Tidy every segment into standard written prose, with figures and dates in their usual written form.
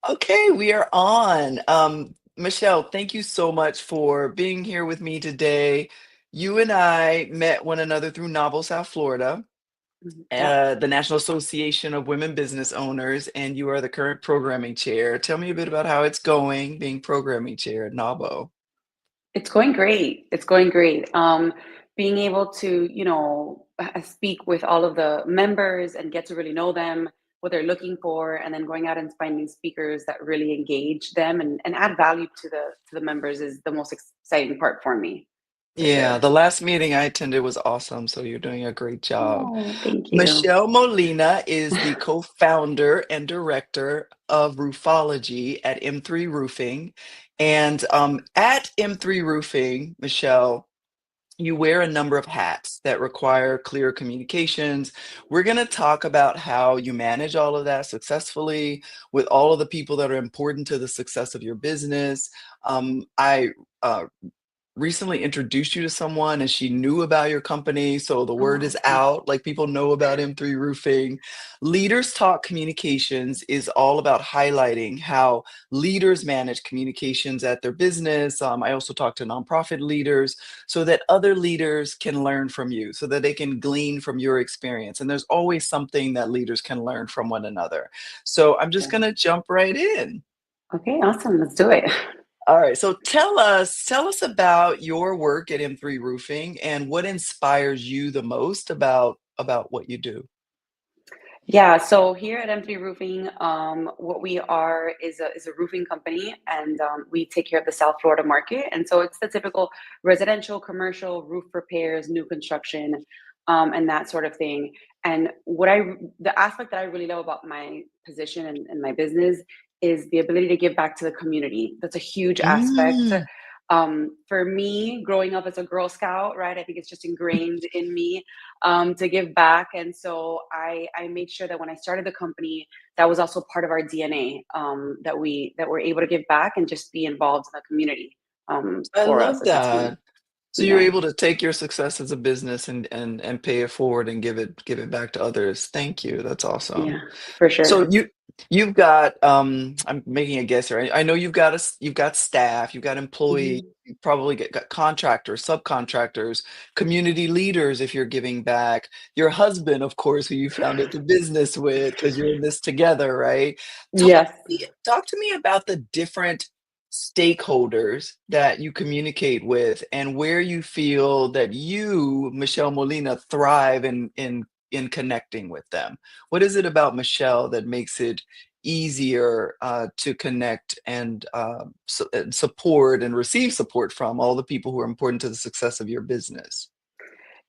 Okay, we are on. Michelle, thank you so much for being here with me today. You and I met one another through Novel, South Florida, Mhm. Yep. the National Association of Women Business Owners, and you are the current programming chair. Tell me a bit about how it's going being programming chair at NAWBO. It's going great. It's going great. Being able to, speak with all of the members and get to really know them, what they're looking for, and then going out and finding speakers that really engage them and add value to the members is the most exciting part for me, for Yeah, sure. the last meeting I attended was awesome, so you're doing a great job. Oh, thank you. Michelle Molina is the co-founder and director of Roofology at M3 Roofing. And at M3 Roofing, Michelle, you wear a number of hats that require clear communications. We're going to talk about how you manage all of that successfully with all of the people that are important to the success of your business. I recently introduced you to someone and she knew about your company. So the Oh, word is awesome. out, like people know about M3 Roofing. Leaders Talk Communications is all about highlighting how leaders manage communications at their business. I also talk to nonprofit leaders so that other leaders can learn from you, so that they can glean from your experience. And there's always something that leaders can learn from one another. So I'm just Yeah. going to jump right in. Okay, awesome. Let's do it. All right. So tell us about your work at M3 Roofing and what inspires you the most about what you do. Yeah, so here at M3 Roofing, what we are is a roofing company, and we take care of the South Florida market. And so it's the typical residential, commercial, roof repairs, new construction, and that sort of thing. And the aspect that I really love about my position and my business is the ability to give back to the community. That's a huge aspect. Mm. For me, growing up as a Girl Scout, right? I think it's just ingrained in me to give back. And so I made sure that when I started the company, that was also part of our DNA, that we're able to give back and just be involved in the community I for us love as a team. that. So you're Yeah, able to take your success as a business and pay it forward and give it back to others. Thank you. That's awesome. yeah, for So sure. you've got I'm making a guess here. I know you've got staff, you've got employees, Mhm. you probably got contractors, subcontractors, community leaders if you're giving back. Your husband, of course, who you founded the business with, because you're in this together, right? Talk Yes. talk to me about the different stakeholders that you communicate with and where you feel that you, Michelle Molina, thrive in connecting with them. What is it about Michelle that makes it easier to connect and support and receive support from all the people who are important to the success of your business?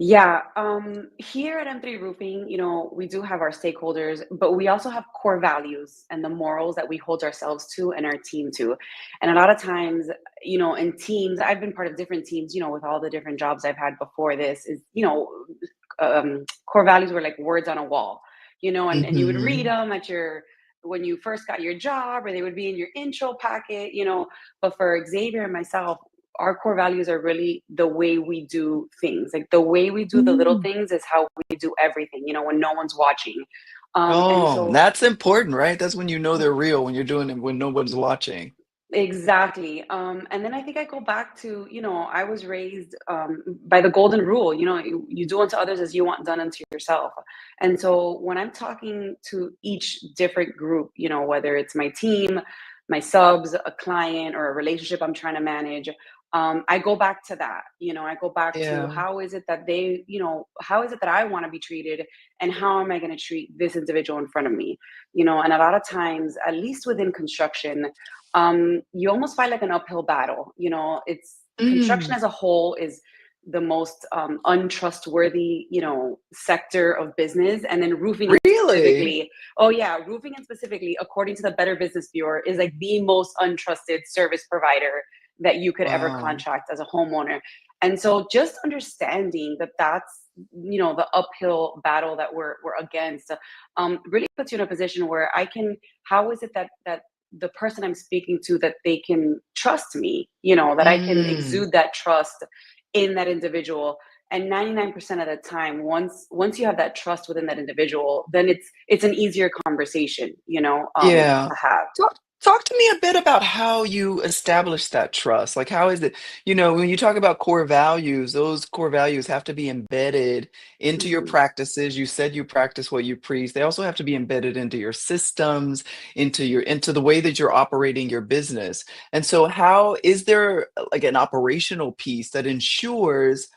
Yeah, here at M3 Roofing, we do have our stakeholders, but we also have core values and the morals that we hold ourselves to and our team to. And a lot of times, in teams, I've been part of different teams, with all the different jobs I've had before this, core values were like words on a wall, and you would read Hmm. them when you first got your job, or they would be in your intro packet. But for Xavier and myself, our core values are really the way we do things. Like the way we do the little Mm. things is how we do everything, when no one's watching. And Oh, so, that's important, right? That's when you know they're real, when you're doing it when no one's watching. exactly. And then I think I go back to, I was raised by the golden rule, you do unto others as you want done unto yourself. And so when I'm talking to each different group, whether it's my team, my subs, a client, or a relationship I'm trying to manage, I go back to that. I go back to Yeah. how is it that how is it that I want to be treated, and how am I going to treat this individual in front of me? And a lot of times, at least within construction, you almost fight like an uphill battle. It's construction Mm. as a whole is the most untrustworthy, sector of business. And then roofing and Really? specifically, oh yeah, roofing and specifically, according to the Better Business Bureau, is like the most untrusted service provider that you could ever Wow. contract as a homeowner. And so just understanding that that's the uphill battle that we're against really puts you in a position where I can how is it that the person I'm speaking to, that they can trust me, that I can Mm. exude that trust in that individual. And 99% of the time, once you have that trust within that individual, then it's an easier conversation, Yeah. to have. Talk to me a bit about how you establish that trust. Like, how is it, when you talk about core values, those core values have to be embedded into your Mhm. practices. You said you practice what you preach. They also have to be embedded into your systems, into the way that you're operating your business. And so, how is there like an operational piece that ensures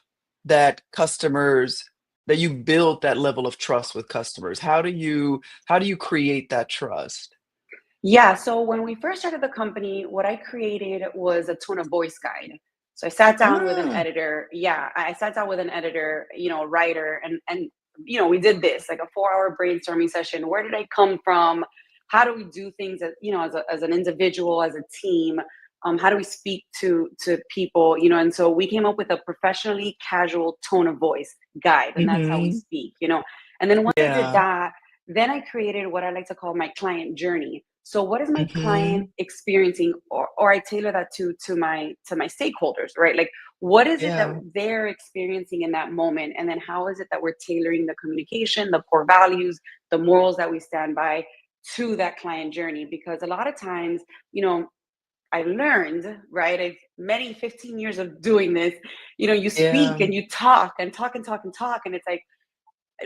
that that you build that level of trust with customers? How do you create that trust? Yeah, so when we first started the company, what I created was a tone of voice guide. So I sat down with an Ah. editor. Yeah, I sat down with an editor, a writer, and we did this like a 4-hour brainstorming session. Where did I come from? How do we do things as as an individual, as a team? How do we speak to people? And so we came up with a professionally casual tone of voice guide, and that's how we Mhm. speak. And then once I did Yeah. that, then I created what I like to call my client journey. So what is my client Mhm. experiencing, or I tailor that to my stakeholders, right? Like what is it that Yeah. they're experiencing in that moment, and then how is it that we're tailoring the communication, the core values, the morals that we stand by to that client journey? Because a lot of times, I learned, right? I've many 15 years of doing this, you speak Yeah. and you talk and talk and talk and talk, and it's like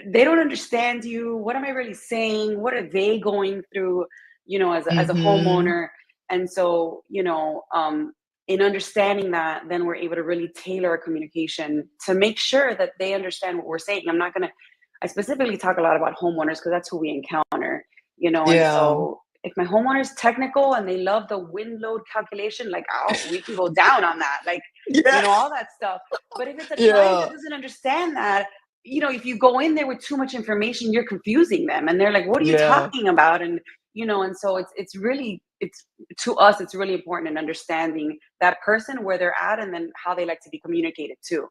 they don't understand you. What am I really saying? What are they going through, as a Mhm. homeowner? And so, in understanding that, then we're able to really tailor our communication to make sure that they understand what we're saying. I specifically talk a lot about homeowners because that's who we encounter. And Yeah. so if my homeowner's technical and they love the wind load calculation, like, oh, we can go down on that, like, Yeah. all that stuff. But if it's a client that Yeah. doesn't understand that, if you go in there with too much information, you're confusing them and they're like, what are you Yeah. talking about? And so it's really, it's to us, it's really important in understanding that person, where they're at, and then how they like to be communicated to.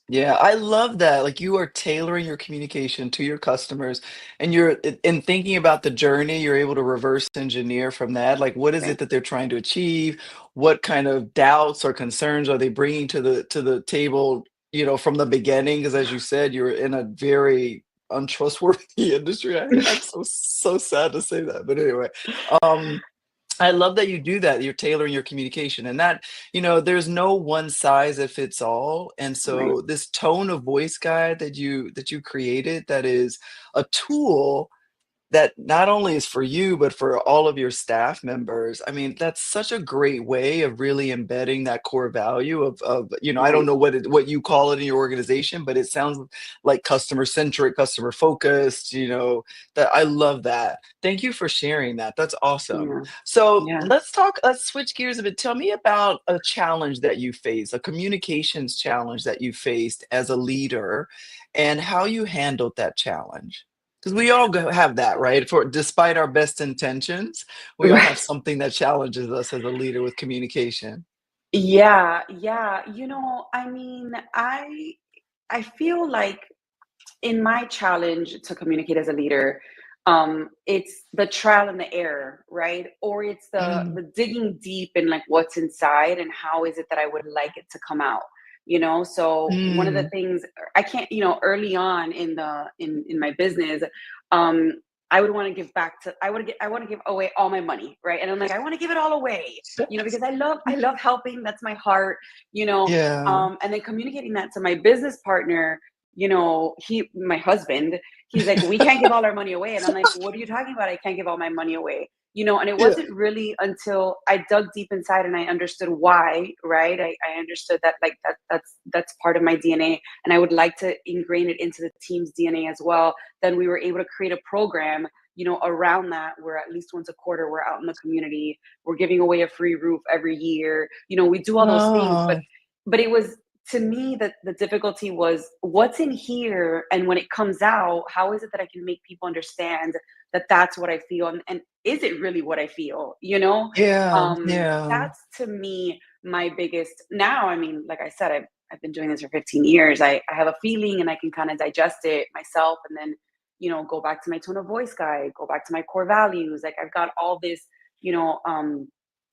Yeah, I love that. Like you are tailoring your communication to your customers and you're in thinking about the journey, you're able to reverse engineer from that. Like what is it Right. that they're trying to achieve? What kind of doubts or concerns are they bringing to the table, from the beginning? Because as you said, you're in a very untrustworthy industry. I'm so sad to say that. But anyway, um I love that you do that. You're tailoring your communication and that, there's no one size that fits all. And Right. so this tone of voice guide that you created that is a tool that not only is for you, but for all of your staff members. I mean, that's such a great way of really embedding that core value of, I don't Right. know what you call it in your organization, but it sounds like customer centric, customer focused, that I love that. Thank you for sharing that. That's awesome. Yeah. So Yeah. let's switch gears a bit. Tell me about a challenge that you faced, a communications challenge that you faced as a leader and how you handled that challenge. 'Cause we all have that, right? For despite our best intentions, we all have Right. something that challenges us as a leader with communication. Yeah. Yeah. I mean, I feel like in my challenge to communicate as a leader, it's the trial and the error, right? Or it's the Mm, the digging deep in like what's inside and how is it that I would like it to come out. So one of the mm, things I can't, early on in my business, um, I would want to give back to I want to give away all my money, right? And I'm like, I want to give it all away, because I love helping. That's my heart, you know. yeah. And then communicating that to my business partner, my husband, he's like, we can't give all our money away. And I'm like, what are you talking about? I can't give all my money away. And it Yeah. wasn't really until I dug deep inside and I understood why, right? I understood that like that's part of my DNA. And I would like to ingrain it into the team's DNA as well. Then we were able to create a program, around that, where at least once a quarter we're out in the community. We're giving away a free roof every year. We do all those things, but Oh, it was, to me, that the difficulty was what's in here, and when it comes out, how is it that I can make people understand that that's what I feel, and is it really what I feel, yeah, yeah. that's, to me, my biggest. Now, I mean, like I said, I've been doing this for 15 years. I have a feeling and I can kind of digest it myself, and then go back to my tone of voice guide, go back to my core values. Like I've got all this, you know um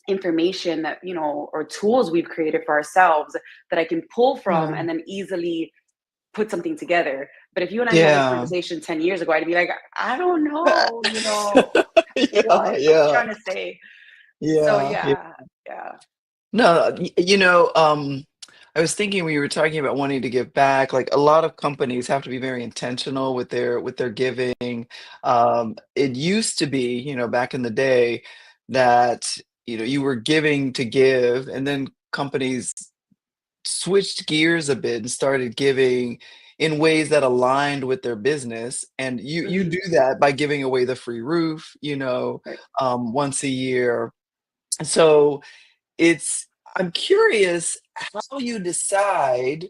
information that, or tools we've created for ourselves that I can pull from Yeah. and then easily put something together. But if you and I had this Yeah. conversation 10 years ago, I'd be like, I don't know, Yeah, what I'm yeah. trying to say. So Yeah, yeah. yeah. No, I was thinking when you were talking about wanting to give back, like a lot of companies have to be very intentional with their giving. It used to be, back in the day that, you were giving to give, and then companies switched gears a bit and started giving in ways that aligned with their business. And you Mhm. do that by giving away the free roof, Right. once a year. So it's I'm curious how you decide,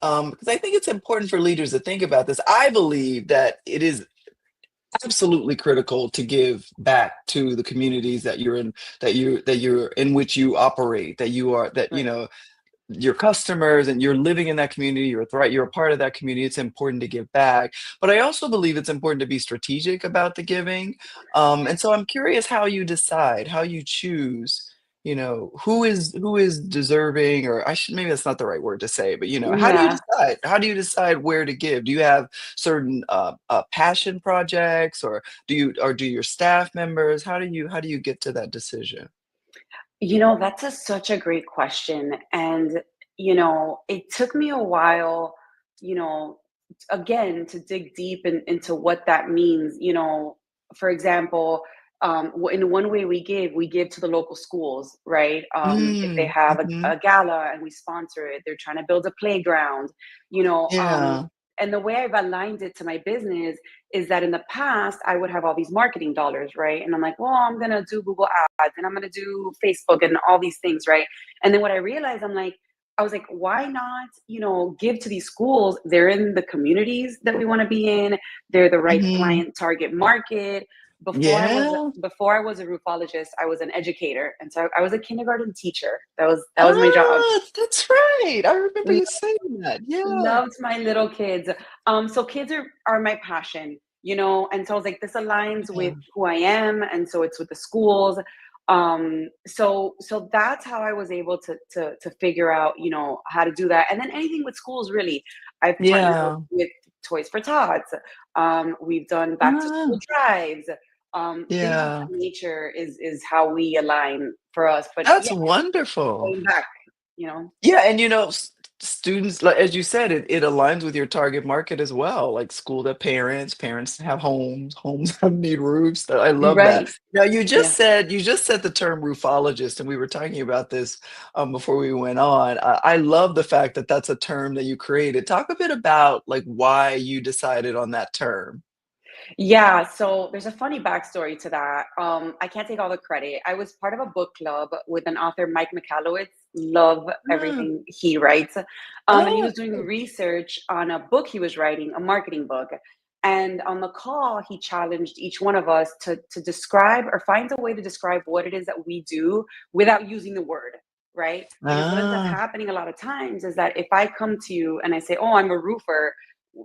because I think it's important for leaders to think about this. I believe that it is absolutely critical to give back to the communities that you're in, that you're in which you operate, that you are that Right. your customers, and you're living in that community, you're a part of that community. It's important to give back, but I also believe it's important to be strategic about the giving. And so I'm curious how you decide, how you choose, who is deserving, or I should, maybe that's not the right word to say, but Yeah. how do you decide where to give? Do you have certain passion projects, or do your staff members, how do you get to that decision? That's such a great question. And, it took me a while, you know, again, to dig deep into what that means. For example, in one way we give to the local schools, right? If they Mm, have mhm. a gala and we sponsor it, they're trying to build a playground, you know. Yeah. And the way I've aligned it to my business is that in the past I would have all these marketing dollars, right? And I'm like, well, I'm gonna do Google ads and I'm gonna do Facebook and all these things, right? And then what I realized, I was like, why not, give to these schools? They're in the communities that we want to be in. They're the right Mhm. client target market. Yeah. Before I was a roofologist, I was an educator, and so I was a kindergarten teacher. That was my job. Ah, that's right. I remember you saying that. Yeah. Loved my little kids. So kids are my passion, and so I was like, this aligns with Yeah. who I am, and so it's with the schools. So that's how I was able to figure out, how to do that. And then anything with schools, really. I've partnered Yeah. with Toys for Tots. We've done back to school Ah, drives. Things of yeah. that nature is how we align for us. But That's yeah, wonderful. going back, you know. Yeah, and students, like as you said, it aligns with your target market as well. Like school to parents have homes, homes have need roofs. I love that. Right. Now Yeah. you just said the term roofologist, and we were talking about this before we went on. I love the fact that that's a term that you created. Talk a bit about like why you decided on that term. Yeah, so there's a funny backstory to that. I can't take all the credit. I was part of a book club with an author, Mike Michalowicz. Love Ah, everything he writes. And he ah, was doing cool. research on a book he was writing, a marketing book. And on the call, he challenged each one of us to describe or find a way to describe what it is that we do without using the word, right? Because what ends up Ah, happening a lot of times is that if I come to you and I say, oh, I'm a roofer,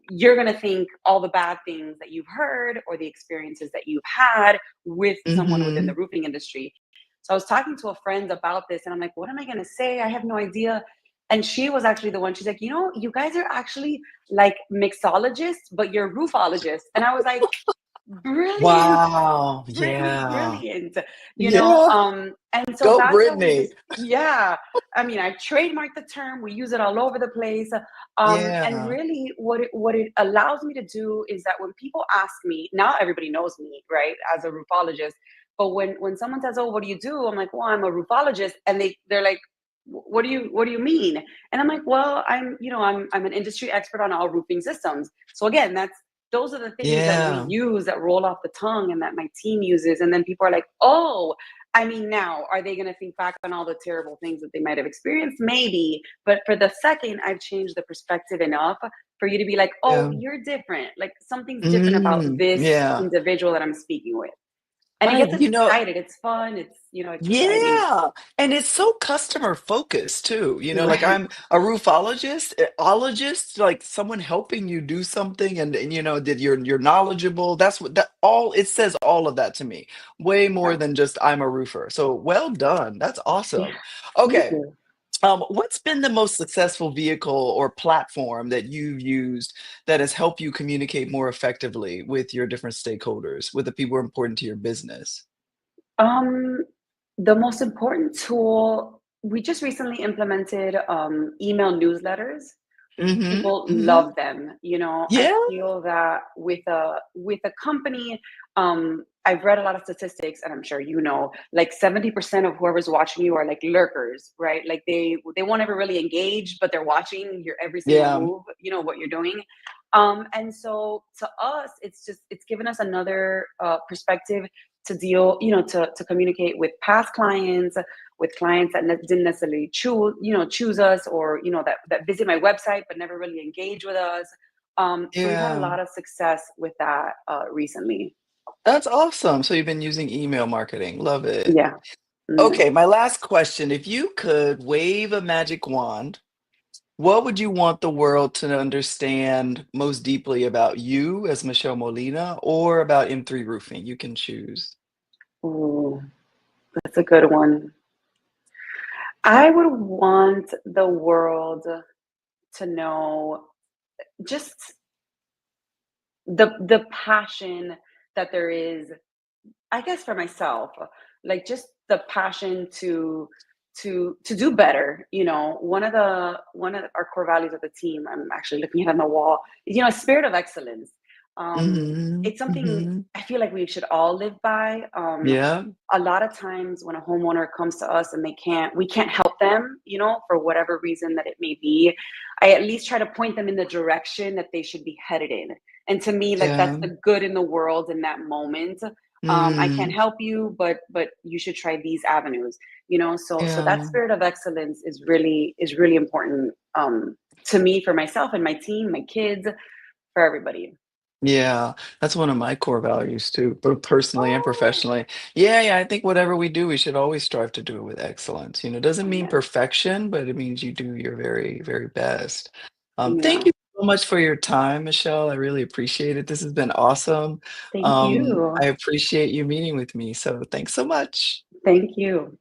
you're going to think all the bad things that you've heard or the experiences that you've had with someone within the mhm. roofing industry. So I was talking to a friend about this and I'm like, what am I going to say? I have no idea. And she was actually the one, she's like, you guys are actually like mixologists, but you're roofologists. And I was like, brilliant, Wow. Brittany, Yeah. brilliant. Yeah. And so Go that's how we Brittany. just, yeah. I mean, I trademarked the term. We use it all over the place. And Yeah. really, what it allows me to do is that when people ask me, now everybody knows me, right, as a roofologist. But when someone says, "Oh, what do you do?" I'm like, "Well, I'm a roofologist," and they're like, what do you mean?" And I'm like, "Well, I'm an industry expert on all roofing systems." So again, those are the things that we Yeah. use that roll off the tongue and that my team uses. And then people are like, oh, I mean, now are they going to think back on all the terrible things that they might have experienced? Maybe. But for the second, I've changed the perspective enough for you to be like, oh, Yeah. you're different. Like something's different about Mm, this yeah. individual that I'm speaking with. And it I gets us excited. It's fun. It's exciting. Yeah, and it's so customer focused too, like Right. I'm a roofologist, ologist, like someone helping you do something, and that you're knowledgeable. That's what that all it says, all of that to me. Way more Yeah. than just I'm a roofer. So well done. That's Yeah. awesome. Thank Okay. you. What's been the most successful vehicle or platform that you've used that has helped you communicate more effectively with your different stakeholders, with the people who are important to your business? Um, The most important tool, we just recently implemented email newsletters. Mhm, People mhm. love them. You know, I Yeah, feel that with a company, I've read a lot of statistics, and I'm sure you know, like 70% of whoever's watching you are like lurkers, right? Like they won't ever really engage, but they're watching your every single yeah, move, you know, what you're doing. And so to us, it's given us another perspective to deal, you know, to communicate with past clients, with clients that didn't necessarily choose us, or that visit my website but never really engage with us. So we've had a yeah. lot of success with that recently. That's awesome. So you've been using email marketing. Love it. Yeah. Yeah. Okay, my last question. If you could wave a magic wand, what would you want the world to understand most deeply about you as Michelle Molina or about M3 Roofing? You can choose. Ooh, that's a good one. I would want the world to know just the passion that there is, I guess, for myself, like just the passion to do better. You know, one of our core values of the team, I'm actually looking at it on the wall, is, spirit of excellence. Mhm, It's something mhm. I feel like we should all live by. Yeah, A lot of times when a homeowner comes to us and we can't help them, for whatever reason that it may be, I at least try to point them in the direction that they should be headed in. And to me, like, that's yeah, the good in the world in that moment. I can't mm, help you, but you should try these avenues. So that yeah. spirit of excellence is really important, to me, for myself and my team, my kids, for everybody. Yeah, that's one of my core values too, both personally and Oh, professionally. Yeah, yeah, I think whatever we do, we should always strive to do it with excellence. It doesn't mean yeah, perfection, but it means you do your very, very best. Thank yeah. you so much for your time, Michelle. I really appreciate it. This has been awesome. Thank I you. appreciate you meeting with me. So thanks so much. Thank you.